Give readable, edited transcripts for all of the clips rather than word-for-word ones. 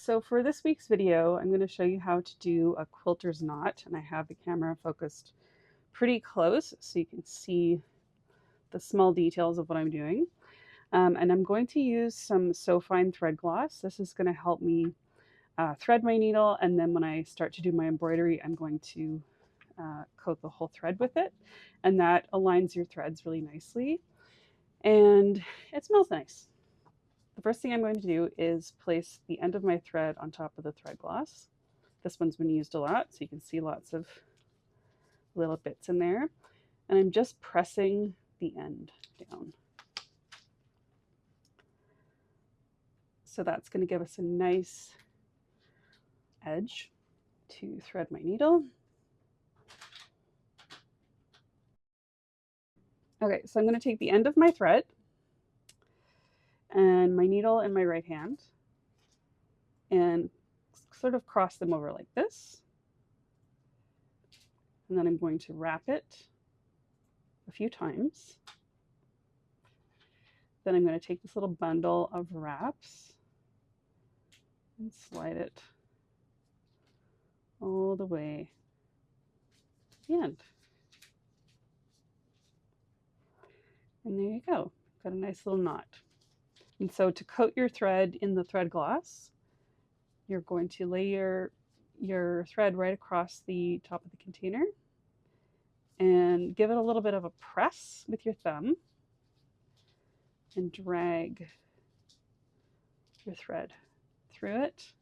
So for this week's video, I'm going to show you how to do a quilter's knot, and I have the camera focused pretty close so you can see the small details of what I'm doing. And I'm going to use some So Fine thread gloss. This is going to help me thread my needle, and then when I start to do my embroidery, I'm going to coat the whole thread with it, and that aligns your threads really nicely, and it smells nice. The first thing I'm going to do is place the end of my thread on top of the thread gloss. This one's been used a lot, so you can see lots of little bits in there. And I'm just pressing the end down. So that's going to give us a nice edge to thread my needle. Okay, so I'm going to take the end of my thread and my needle in my right hand and sort of cross them over like this. And then I'm going to wrap it a few times. Then I'm going to take this little bundle of wraps and slide it all the way to the end. And there you go. Got a nice little knot. And so to coat your thread in the thread gloss, you're going to lay your thread right across the top of the container and give it a little bit of a press with your thumb and drag your thread through it.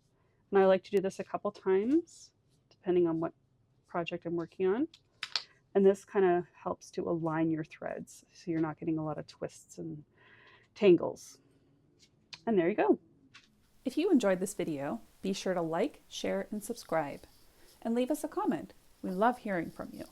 And I like to do this a couple times depending on what project I'm working on. And this kind of helps to align your threads so you're not getting a lot of twists and tangles. And there you go. If you enjoyed this video, be sure to like, share, and subscribe. And leave us a comment. We love hearing from you.